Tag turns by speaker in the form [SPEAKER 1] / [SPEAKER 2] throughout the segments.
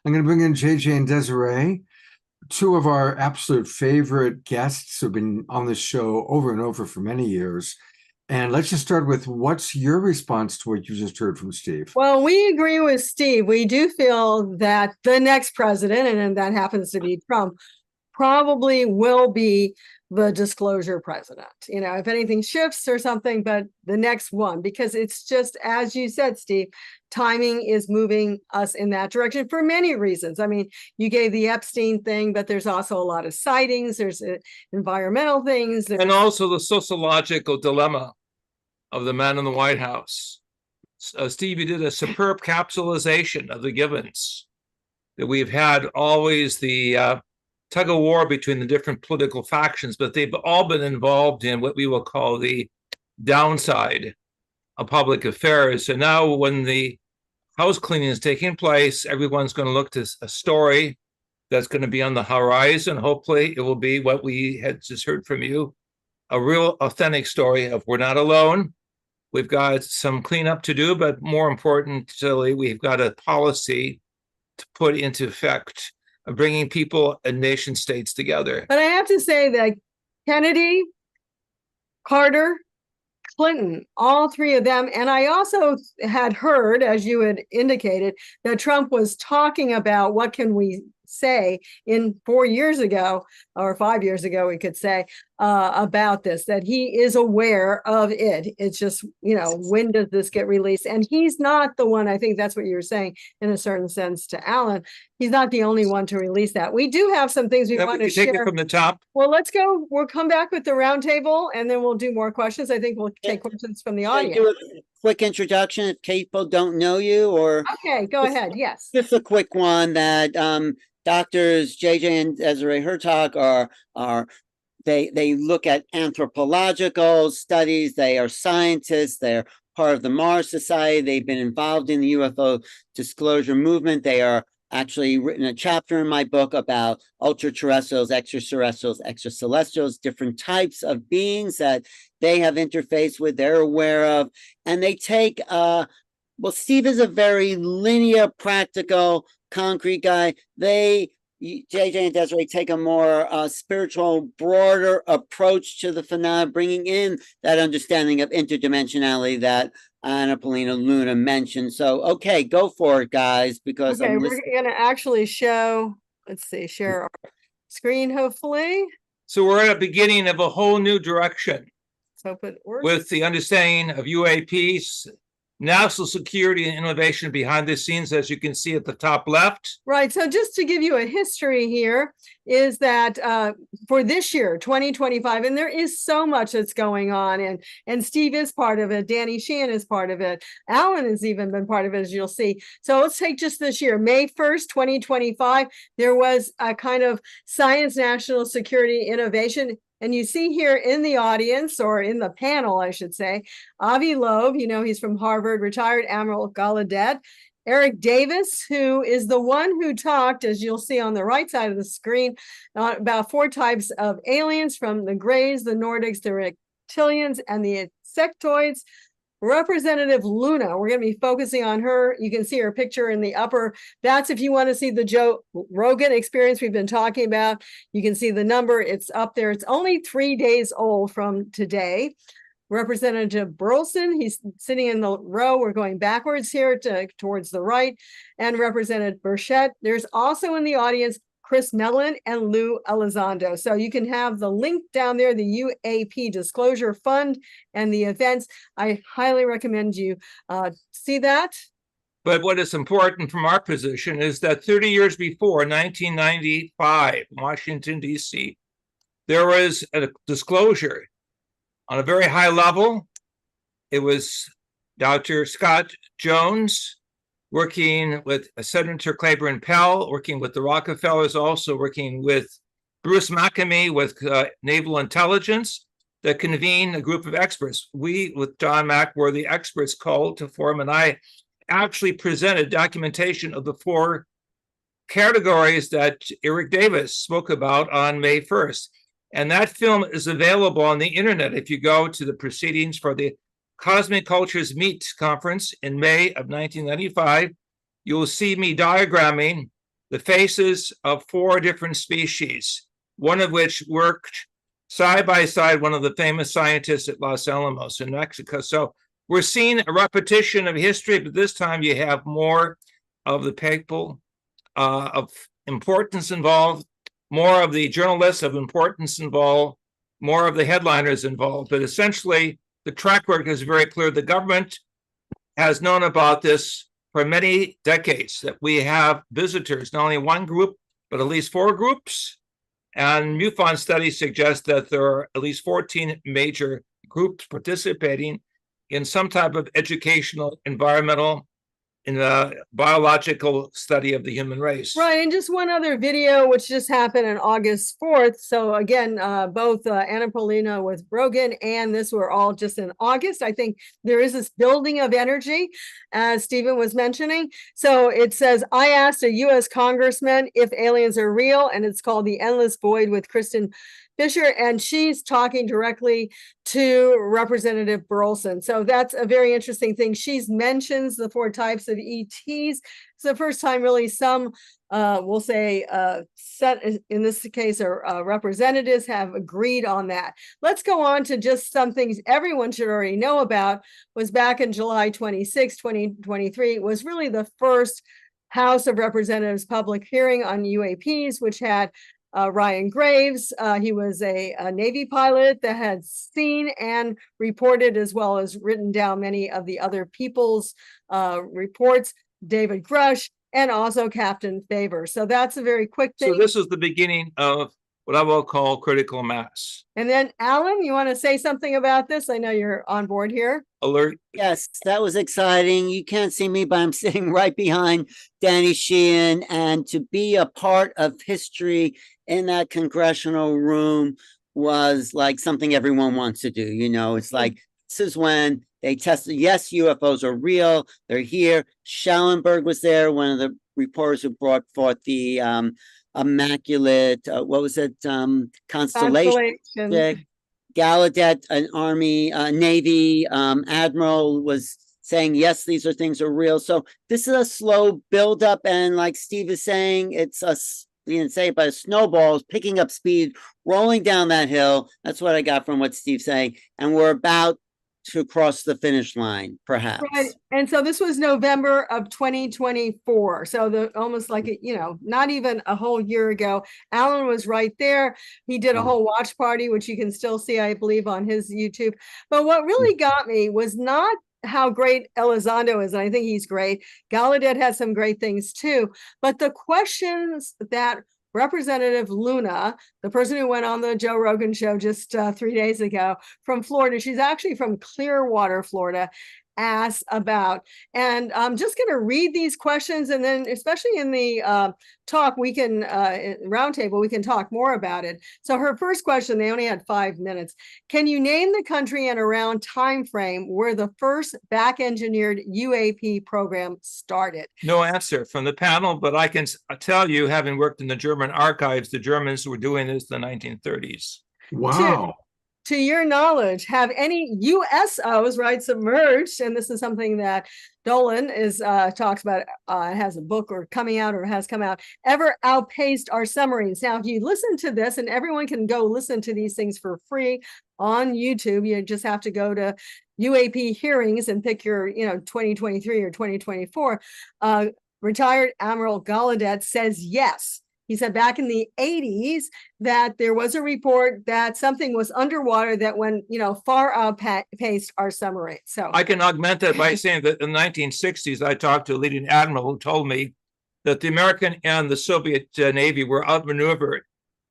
[SPEAKER 1] I'm going to bring in JJ and Desiree, two of our absolute favorite guests who've been on this show over and over for many years. And let's just start with, what's your response to what you just heard from Steve?
[SPEAKER 2] Well, we agree with Steve. We do feel that the next president, and that happens to be Trump, probably will be the disclosure president. If anything shifts or something, but the next one, because it's just, as you said, Steve, timing is moving us in that direction for many reasons. I mean, you gave the Epstein thing, but there's also a lot of sightings, there's environmental things.
[SPEAKER 3] And also the sociological dilemma of the man in the White House. Steve, you did a superb capsulization of the givens, that we've had always the tug of war between the different political factions, but they've all been involved in what we will call the downside of public affairs. And now when the house cleaning is taking place, everyone's going to look to a story that's going to be on the horizon. Hopefully it will be what we had just heard from you, a real authentic story of we're not alone. We've got some cleanup to do, but more importantly, we've got a policy to put into effect of bringing people and nation states together.
[SPEAKER 2] But I have to say that Kennedy, Carter, Clinton, all three of them, and I also had heard, as you had indicated, that Trump was talking about what can we say in 4 years ago, or 5 years ago, we could say, about this, that he is aware of it. It's just, when does this get released? And he's not the one, I think that's what you were saying in a certain sense to Alan. He's not the only one to release that. We do have some things we want to share.
[SPEAKER 3] Take it from the top.
[SPEAKER 2] Well, let's go. We'll come back with the roundtable and then we'll do more questions. I think we'll take questions from the audience.
[SPEAKER 4] Do a quick introduction if people don't know you, or
[SPEAKER 2] okay, go ahead. Yes.
[SPEAKER 4] Just a quick one that Doctors JJ and Desiree Hurtak they look at anthropological studies. They are scientists. They're part of the Mars Society. They've been involved in the UFO disclosure movement. They are actually written a chapter in my book about ultra-terrestrials, extraterrestrials, extracelestials, different types of beings that they have interfaced with, they're aware of. And they take, well, Steve is a very linear, practical, concrete guy. JJ and Desiree take a more spiritual, broader approach to the phenomena, bringing in that understanding of interdimensionality that Paulina Luna mentioned. So, okay, go for it, guys, because
[SPEAKER 2] we're going to actually show, let's see, share our screen, hopefully.
[SPEAKER 3] So we're at the beginning of a whole new direction.
[SPEAKER 2] Let's hope it works.
[SPEAKER 3] With the understanding of UAPs, national security and innovation behind the scenes, as you can see at the top left.
[SPEAKER 2] Right. So just to give you a history here is that for this year, 2025, and there is so much that's going on, and Steve is part of it. Danny Sheehan is part of it. Alan has even been part of it, as you'll see. So let's take just this year, May 1st, 2025, there was a kind of science, national security, innovation. And you see here in the audience, or in the panel, I should say, Avi Loeb, he's from Harvard, retired Admiral Gallaudet, Eric Davis, who is the one who talked, as you'll see on the right side of the screen, about 4 types of aliens, from the Greys, the Nordics, the reptilians, and the insectoids. Representative Luna, we're going to be focusing on her. You can see her picture in the upper. That's if you want to see the Joe Rogan experience we've been talking about. You can see the number. It's up there. It's only 3 days old from today. Representative Burleson, he's sitting in the row. We're going backwards here towards the right. And Representative Burchett. There's also in the audience Chris Mellon and Lou Elizondo. So you can have the link down there, the UAP Disclosure Fund and the events. I highly recommend you see that.
[SPEAKER 3] But what is important from our position is that 30 years before, 1995, Washington, D.C., there was a disclosure on a very high level. It was Dr. Scott Jones working with Senator Claiborne Pell, working with the Rockefellers, also working with Bruce McAmey with Naval Intelligence, that convened a group of experts. We, with John Mack, were the experts called to form, and I actually presented documentation of the 4 categories that Eric Davis spoke about on May 1st. And that film is available on the internet. If you go to the proceedings for the Cosmic Cultures Meet conference in May of 1995, you will see me diagramming the faces of 4 different species, one of which worked side by side one of the famous scientists at Los Alamos in Mexico. So we're seeing a repetition of history, but this time you have more of the people of importance involved, more of the journalists of importance involved, more of the headliners involved. But essentially, the track record is very clear. The government has known about this for many decades, that we have visitors, not only one group, but at least 4 groups. And MUFON studies suggest that there are at least 14 major groups participating in some type of educational, environmental, in a biological study of the human race.
[SPEAKER 2] Right, and just one other video, which just happened on August 4th. So again, both Anna Paulina with Rogan and this were all just in August. I think there is this building of energy, as Stephen was mentioning. So it says, I asked a U.S. congressman if aliens are real, and it's called The Endless Void with Kristen Fisher, and she's talking directly to Representative Burleson. So that's a very interesting thing. She mentions the 4 types of ETs. It's the first time really some, we'll say, set in this case, or representatives have agreed on that. Let's go on to just some things everyone should already know about. Was back in July 26, 2023, was really the first House of Representatives public hearing on UAPs, which had Ryan Graves. He was a Navy pilot that had seen and reported, as well as written down many of the other people's reports, David Grush, and also Captain Faber. So that's a very quick thing.
[SPEAKER 3] So this is the beginning of what I will call critical mass.
[SPEAKER 2] And then, Alan, you want to say something about this? I know you're on board here.
[SPEAKER 3] Alert.
[SPEAKER 4] Yes, that was exciting. You can't see me, but I'm sitting right behind Danny Sheehan. And to be a part of history in that congressional room was like something everyone wants to do. You know, it's like, this is when they tested, yes, UFOs are real. They're here. Schellenberg was there, one of the reporters who brought forth the immaculate, what was it? Constellation. Gallaudet, an Army, Navy admiral, was saying, yes, these are things are real. So this is a slow buildup. And like Steve is saying, it's a, you didn't say it, but a snowball is picking up speed, rolling down that hill. That's what I got from what Steve's saying. And we're about to cross the finish line, perhaps.
[SPEAKER 2] Right. And so this was November of 2024. So almost like, not even a whole year ago. Alan was right there. He did a whole watch party, which you can still see, I believe, on his YouTube. But what really got me was not how great Elizondo is, and I think he's great. Gallaudet has some great things too. But the questions that Representative Luna, the person who went on the Joe Rogan show just 3 days ago from Florida, she's actually from Clearwater, Florida, asked about. And I'm just going to read these questions, and then especially in the talk, we can, roundtable, we can talk more about it. So her first question, they only had 5 minutes. Can you name the country and around time frame where the first back-engineered UAP program started?
[SPEAKER 3] No answer from the panel, but I can tell you, having worked in the German archives, the Germans were doing this in the 1930s.
[SPEAKER 1] Wow.
[SPEAKER 2] To your knowledge, have any USOs, right, submerged? And this is something that Dolan is talks about, has a book or coming out or has come out, ever outpaced our submarines. Now, if you listen to this, and everyone can go listen to these things for free on YouTube, you just have to go to UAP hearings and pick your, 2023 or 2024. Retired Admiral Gallaudet says yes. He said back in the 80s that there was a report that something was underwater that went, far outpaced our submarine. So
[SPEAKER 3] I can augment that by saying that in the 1960s, I talked to a leading admiral who told me that the American and the Soviet Navy were outmaneuvered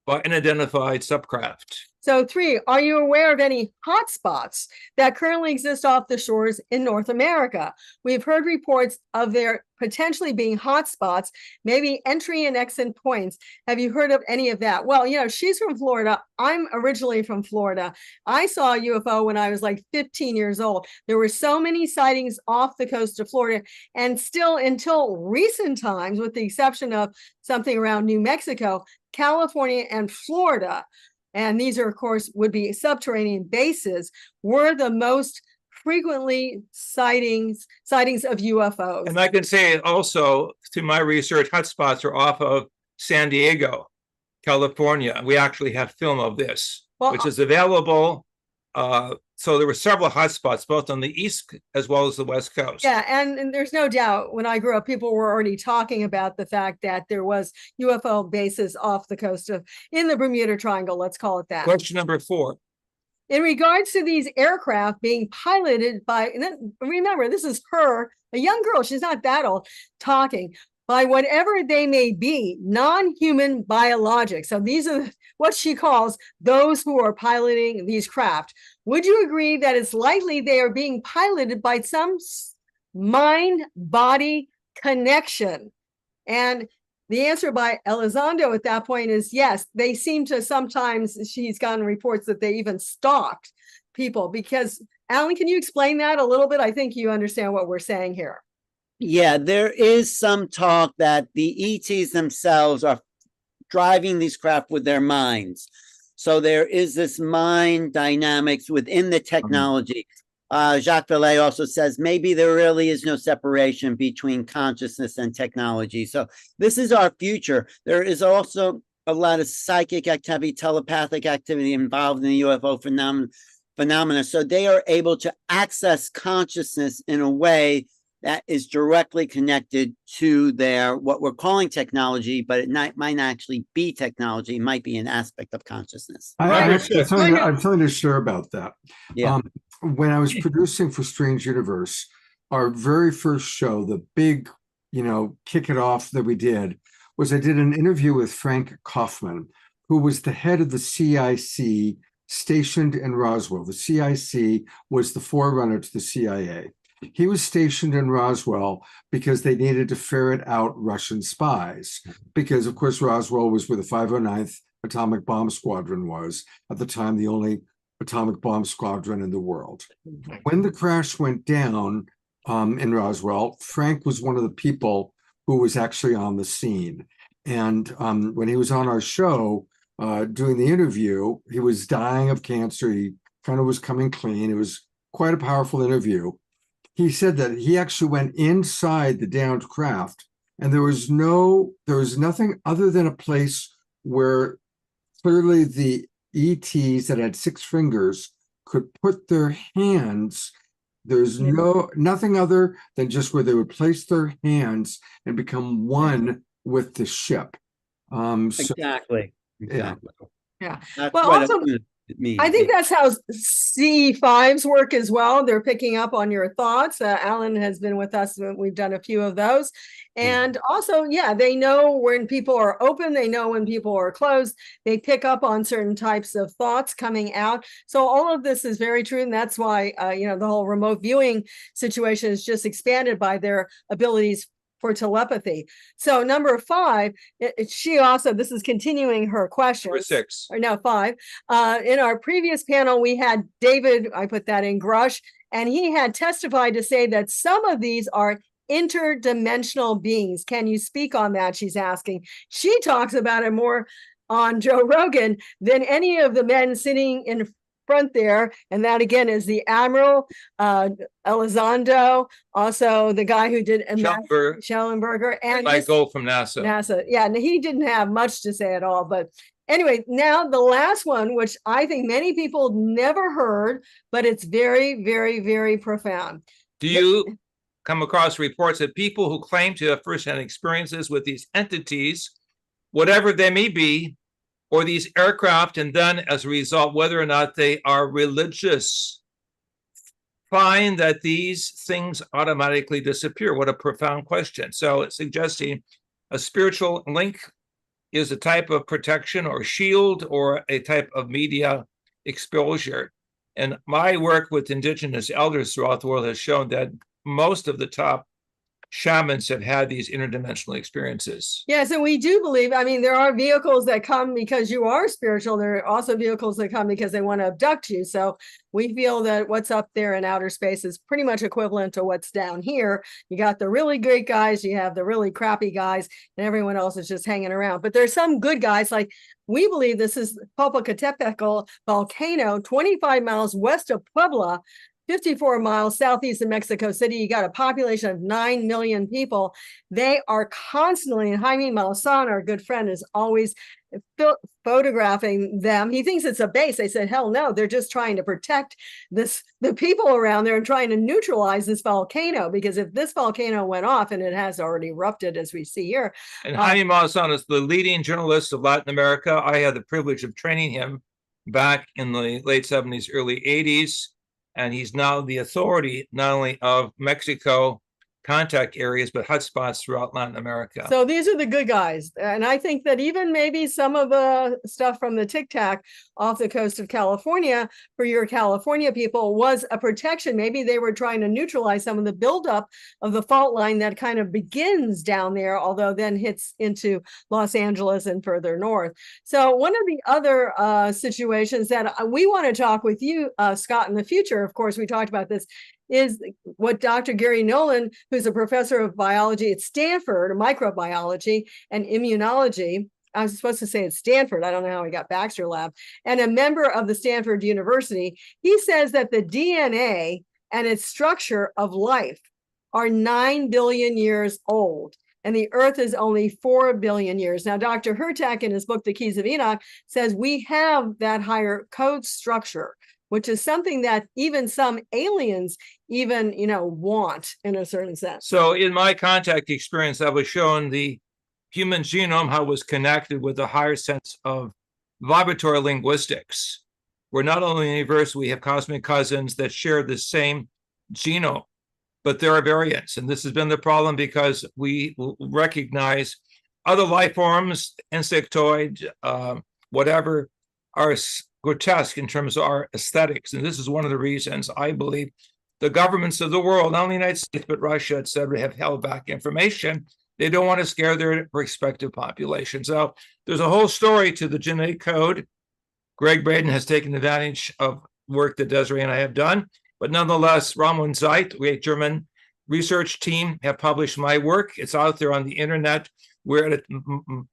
[SPEAKER 3] by unidentified subcraft.
[SPEAKER 2] So 3, are you aware of any hotspots that currently exist off the shores in North America? We've heard reports of there potentially being hotspots, maybe entry and exit points. Have you heard of any of that? Well, she's from Florida. I'm originally from Florida. I saw a UFO when I was like 15 years old. There were so many sightings off the coast of Florida, and still until recent times, with the exception of something around New Mexico, California and Florida, and these are, of course, would be subterranean bases, were the most frequently sightings of UFOs.
[SPEAKER 3] And I can say also, through my research, hotspots are off of San Diego, California. We actually have film of this, which is available. So there were several hotspots, both on the East as well as the West Coast.
[SPEAKER 2] Yeah, and there's no doubt when I grew up, people were already talking about the fact that there was UFO bases off the coast in the Bermuda Triangle, let's call it that.
[SPEAKER 3] Question number 4.
[SPEAKER 2] In regards to these aircraft being piloted by, and then remember, this is her, a young girl, she's not that old, talking, by whatever they may be, non-human biologics. So these are what she calls those who are piloting these craft. Would you agree that it's likely they are being piloted by some mind-body connection? And the answer by Elizondo at that point is yes. They seem to sometimes, she's gotten reports that they even stalked people. Because, Alan, can you explain that a little bit? I think you understand what we're saying here.
[SPEAKER 4] Yeah, there is some talk that the ETs themselves are driving these craft with their minds. So there is this mind dynamics within the technology. Jacques Vallée also says maybe there really is no separation between consciousness and technology. So this is our future. There is also a lot of psychic activity, telepathic activity involved in the UFO phenomena. So they are able to access consciousness in a way that is directly connected to their what we're calling technology, but it might not actually be technology. It might be an aspect of consciousness.
[SPEAKER 1] I'm telling you sure about that.
[SPEAKER 4] Yeah.
[SPEAKER 1] When I was producing for Strange Universe, our very first show, the big, kick it off that we did, was I did an interview with Frank Kaufman, who was the head of the CIC stationed in Roswell. The CIC was the forerunner to the CIA. He was stationed in Roswell because they needed to ferret out Russian spies, because, of course, Roswell was where the 509th Atomic Bomb Squadron was, at the time the only atomic bomb squadron in the world. When the crash went down in Roswell, Frank was one of the people who was actually on the scene. And when he was on our show doing the interview, he was dying of cancer. He kind of was coming clean. It was quite a powerful interview. He said that he actually went inside the downed craft, and there was nothing other than a place where clearly the ETs that had 6 fingers could put their hands. There's nothing other than just where they would place their hands and become one with the ship.
[SPEAKER 4] Exactly.
[SPEAKER 2] Yeah.
[SPEAKER 4] That's
[SPEAKER 2] well,
[SPEAKER 4] what
[SPEAKER 2] also,
[SPEAKER 4] it means.
[SPEAKER 2] I think that's how CE5s work as well. They're picking up on your thoughts. Alan has been with us. We've done a few of those. And also, they know when people are open. They know when people are closed. They pick up on certain types of thoughts coming out. So all of this is very true. And that's why, the whole remote viewing situation is just expanded by their abilities for telepathy. So number 5, she also, this is continuing her question.
[SPEAKER 3] Number 6.
[SPEAKER 2] Or no, 5. In our previous panel, we had David, I put that in Grush, and he had testified to say that some of these are interdimensional beings. Can you speak on that? She's asking. She talks about it more on Joe Rogan than any of the men sitting in front there, and that again is the Admiral Elizondo, also the guy who did Schellenberger, and
[SPEAKER 3] Michael from NASA.
[SPEAKER 2] Yeah, and he didn't have much to say at all. But anyway, now the last one, which I think many people never heard, but it's very, very, very profound.
[SPEAKER 3] Do you come across reports that people who claim to have firsthand experiences with these entities, whatever they may be, or these aircraft, and then as a result, whether or not they are religious, find that these things automatically disappear? What a profound question. So it's suggesting a spiritual link is a type of protection or shield or a type of media exposure. And my work with indigenous elders throughout the world has shown that most of the top shamans have had these interdimensional experiences.
[SPEAKER 2] Yes, and we do believe, there are vehicles that come because you are spiritual. There are also vehicles that come because they want to abduct you. So we feel that what's up there in outer space is pretty much equivalent to what's down here. You got the really great guys, you have the really crappy guys, and everyone else is just hanging around. But there's some good guys, like we believe this is Popocatépetl volcano, 25 miles west of Puebla. 54 miles southeast of Mexico City. You got a population of 9 million people. They are constantly, and Jaime Maussan, our good friend, is always photographing them. He thinks it's a base. They said, hell no, they're just trying to protect the people around there and trying to neutralize this volcano, because if this volcano went off, and it has already erupted as we see here.
[SPEAKER 3] And Jaime Maussan is the leading journalist of Latin America. I had the privilege of training him back in the late 70s, early 80s. And he's now the authority not only of Mexico contact areas, but hotspots throughout Latin America.
[SPEAKER 2] So these are the good guys. And I think that even maybe some of the stuff from the Tic Tac off the coast of California for your California people was a protection. Maybe they were trying to neutralize some of the buildup of the fault line that kind of begins down there, although then hits into Los Angeles and further north. So one of the other situations that we want to talk with you, Scott, in the future, of course, we talked about this, is what Dr. Gary Nolan, who's a professor of biology at Stanford, microbiology and immunology. I was supposed to say at Stanford. I don't know how he got Baxter Lab, and a member of the Stanford University. He says that the DNA and its structure of life are 9 billion years old, and the Earth is only 4 billion years. Now, Dr. Hurtak, in his book, The Keys of Enoch, says we have that higher code structure, which is something that even some aliens even, want in a certain sense.
[SPEAKER 3] So in my contact experience, I was shown the human genome, how it was connected with a higher sense of vibratory linguistics. We're not only in the universe, we have cosmic cousins that share the same genome, but there are variants. And this has been the problem because we recognize other life forms, insectoid, whatever, are grotesque in terms of our aesthetics. And this is one of the reasons I believe the governments of the world, not only the United States, but Russia, et cetera, have held back information. They don't want to scare their respective populations. So there's a whole story to the genetic code. Greg Braden has taken advantage of work that Desiree and I have done. But nonetheless, Ramon Zeit, a German research team, have published my work. It's out there on the internet. We're at a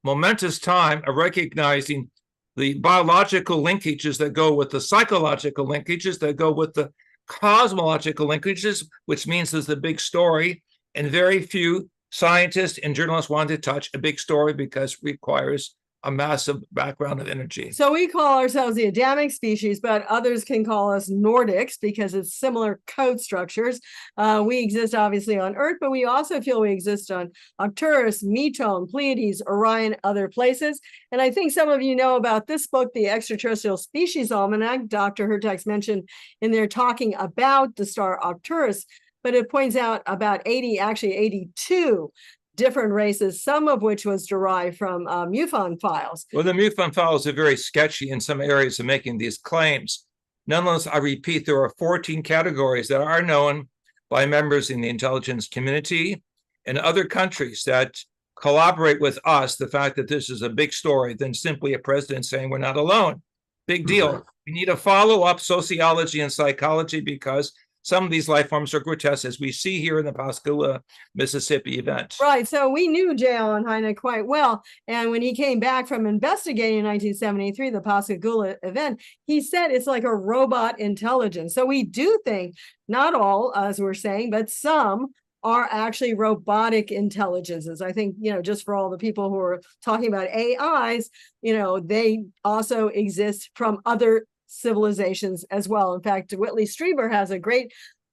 [SPEAKER 3] momentous time of recognizing the biological linkages that go with the psychological linkages that go with the cosmological linkages, which means there's a big story, and very few scientists and journalists want to touch a big story because it requires a massive background of energy.
[SPEAKER 2] So we call ourselves the Adamic species, but others can call us Nordics because it's similar code structures. We exist obviously on Earth, but we also feel we exist on Arcturus, Metone, Pleiades, Orion, other places. And I think some of you know about this book, The Extraterrestrial Species Almanac. Dr. Hurtaks mentioned in there talking about the star Arcturus, but it points out about 82 different races, some of which was derived from MUFON files.
[SPEAKER 3] Well, the MUFON files are very sketchy in some areas of making these claims. Nonetheless, I repeat, there are 14 categories that are known by members in the intelligence community and other countries that collaborate with us, the fact that this is a big story than simply a president saying we're not alone. Big deal.
[SPEAKER 1] Right.
[SPEAKER 3] We need a follow-up sociology and psychology because some of these life forms are grotesque, as we see here in the Pascagoula, Mississippi event.
[SPEAKER 2] Right. So we knew J. Allen Hynek quite well. And when he came back from investigating in 1973, the Pascagoula event, he said it's like a robot intelligence. So we do think, not all, as we're saying, but some are actually robotic intelligences. I think, just for all the people who are talking about AIs, they also exist from other civilizations as well. In fact, Whitley Strieber has a great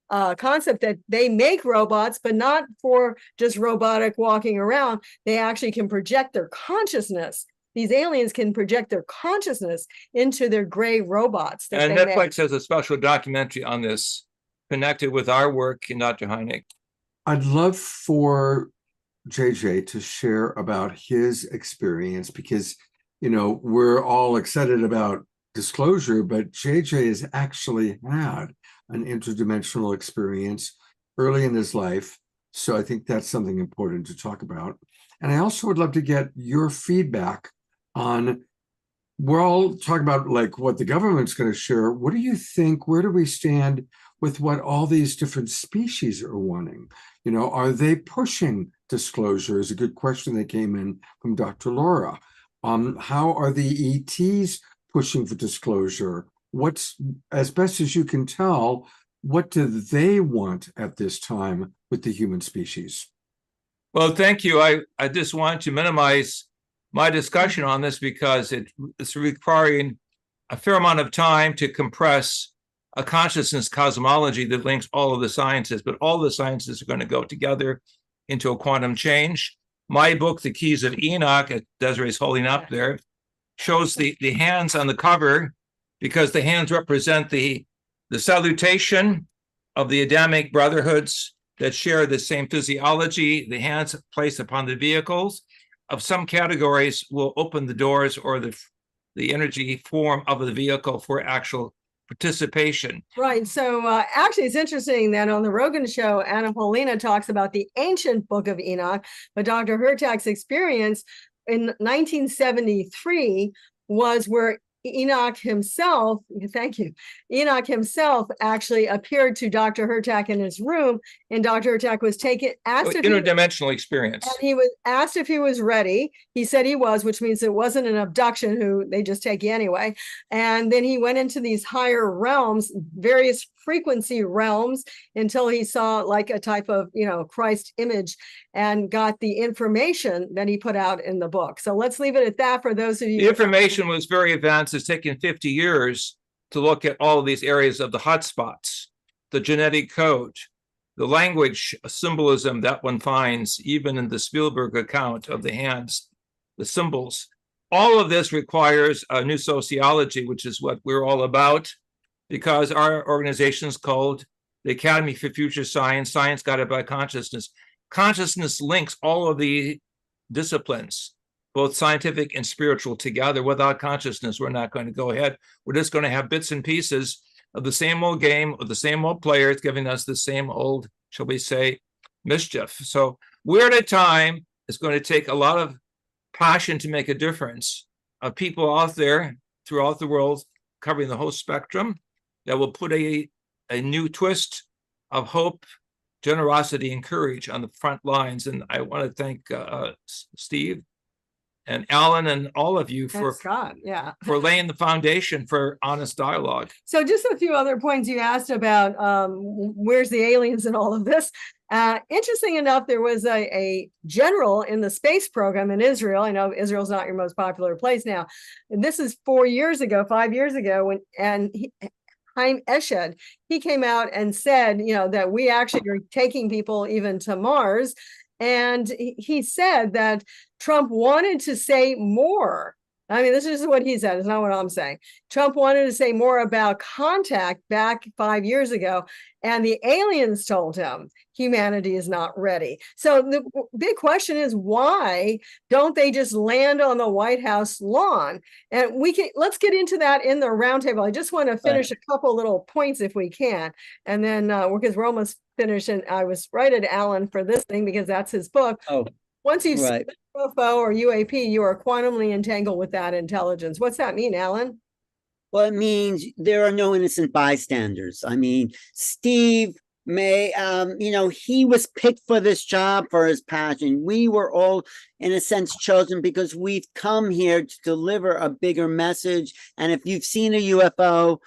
[SPEAKER 2] concept that they make robots, but not for just robotic walking around. They actually can project their consciousness. These aliens can project their consciousness into their gray robots.
[SPEAKER 3] And Netflix has a special documentary on this connected with our work in Dr. Hynek.
[SPEAKER 1] I'd love for JJ to share about his experience because, we're all excited about disclosure, but JJ has actually had an interdimensional experience early in his life. So I think that's something important to talk about. And I also would love to get your feedback on, we're all talking about like what the government's going to share. What do you think? Where do we stand with what all these different species are wanting? Are they pushing disclosure? Is a good question that came in from Dr. Laura. How are the ETs pushing for disclosure? What's, as best as you can tell, what do they want at this time with the human species?
[SPEAKER 3] Well, thank you. I just want to minimize my discussion on this because it's requiring a fair amount of time to compress a consciousness cosmology that links all of the sciences, but all the sciences are going to go together into a quantum change. My book, The Keys of Enoch, Desiree's holding up there, shows the hands on the cover because the hands represent the salutation of the Adamic brotherhoods that share the same physiology. The hands placed upon the vehicles of some categories will open the doors or the energy form of the vehicle for actual participation.
[SPEAKER 2] Right. So actually, it's interesting that on the Rogan show, Paulina talks about the ancient book of Enoch, but Dr. Hurtak's experience in 1973 was where Enoch himself, thank you, Enoch himself actually appeared to Dr. Hurtak in his room, and Dr. Hurtak was asked if
[SPEAKER 3] interdimensional experience.
[SPEAKER 2] And he was asked if he was ready. He said he was, which means it wasn't an abduction, who they just take you anyway. And then he went into these higher realms, various frequency realms, until he saw like a type of, Christ image, and got the information that he put out in the book. So let's leave it at that for those of you.
[SPEAKER 3] The information was very advanced. It's taken 50 years to look at all of these areas of the hotspots, the genetic code, the language symbolism that one finds even in the Spielberg account of the hands, the symbols. All of this requires a new sociology, which is what we're all about, because our organization is called the Academy for Future Science, Science Guided by Consciousness. Consciousness links all of the disciplines, both scientific and spiritual, together. Without consciousness, we're not going to go ahead. We're just going to have bits and pieces of the same old game with the same old players giving us the same old, shall we say, mischief. So we're at a time it's going to take a lot of passion to make a difference of people out there throughout the world covering the whole spectrum that will put a new twist of hope, generosity, and courage on the front lines. And I want to thank Steve and Alan and all of you for laying the foundation for honest dialogue.
[SPEAKER 2] So just a few other points you asked about where's the aliens in all of this. Interesting enough, there was a general in the space program in Israel. I know Israel's not your most popular place now. And this is 5 years ago, Chaim Eshed, he came out and said, that we actually are taking people even to Mars. And he said that Trump wanted to say more. I mean, this is what he said. It's not what I'm saying. Trump wanted to say more about contact back 5 years ago. And the aliens told him humanity is not ready. So the big question is, why don't they just land on the White House lawn? And let's get into that in the roundtable. I just want to finish a couple little points if we can. And then because we're almost finished, and I was right at Alan for this thing because that's his book.
[SPEAKER 4] Oh,
[SPEAKER 2] once you've seen UFO or UAP, you are quantumly entangled with that intelligence. What's that mean, Alan?
[SPEAKER 4] Well, it means there are no innocent bystanders. I mean, Steve may, he was picked for this job for his passion. We were all, in a sense, chosen because we've come here to deliver a bigger message. And if you've seen a UFO,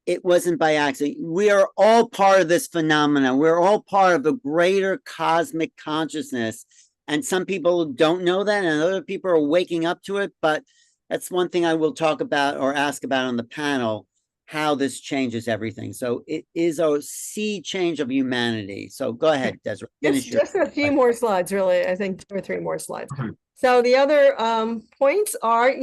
[SPEAKER 4] it wasn't by accident. We are all part of this phenomenon. We're all part of the greater cosmic consciousness. And some people don't know that, and other people are waking up to it. But that's one thing I will talk about or ask about on the panel, how this changes everything. So it is a sea change of humanity. So go ahead, Desiree.
[SPEAKER 2] Just a few more slides, really. I think 2 or 3 more slides. So the other points are,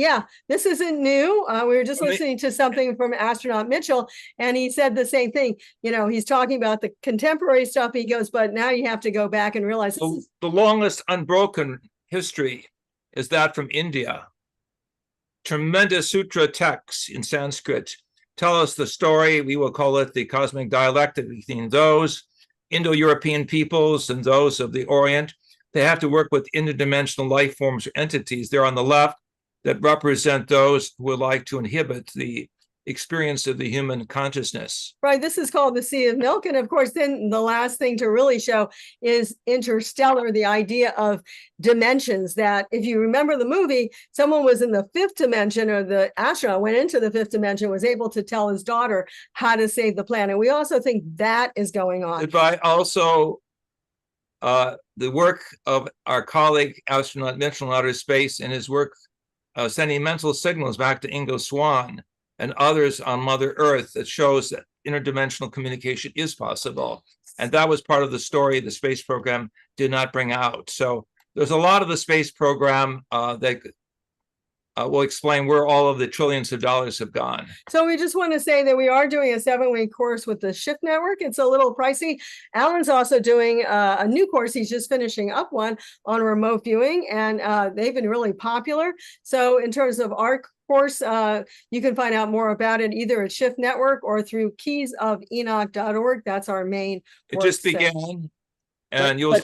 [SPEAKER 2] this isn't new. We were just listening to something from astronaut Mitchell, and he said the same thing. He's talking about the contemporary stuff. He goes, but now you have to go back and realize
[SPEAKER 3] the longest unbroken history is that from India. Tremendous sutra texts in Sanskrit tell us the story. We will call it the cosmic dialectic between those Indo-European peoples and those of the Orient. They have to work with interdimensional life forms or entities there on the left that represent those who would like to inhibit the experience of the human consciousness.
[SPEAKER 2] Right. This is called the Sea of Milk. And of course, then the last thing to really show is interstellar, the idea of dimensions, that if you remember the movie, someone was in the fifth dimension, or the astronaut went into the fifth dimension, was able to tell his daughter how to save the planet. We also think that is going on.
[SPEAKER 3] But also the work of our colleague, astronaut Mitchell in outer space, and his work sending mental signals back to Ingo Swann and others on Mother Earth, that shows that interdimensional communication is possible. And that was part of the story the space program did not bring out. So there's a lot of the space program that will explain where all of the trillions of dollars have gone.
[SPEAKER 2] So we just want to say that we are doing a 7-week course with the Shift Network. It's a little pricey. Alan's also doing a new course. He's just finishing up one on remote viewing, and they've been really popular. So in terms of our course, you can find out more about it either at Shift Network or through keysofenoch.org. That's our main.
[SPEAKER 3] It just began, and you'll see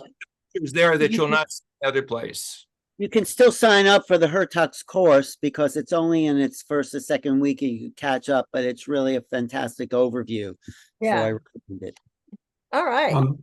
[SPEAKER 3] pictures there that you'll not see other place.
[SPEAKER 4] You can still sign up for the Hurtaks course because it's only in its first or second week and you can catch up, but it's really a fantastic overview.
[SPEAKER 2] Yeah.
[SPEAKER 4] So I recommend it.
[SPEAKER 2] All right.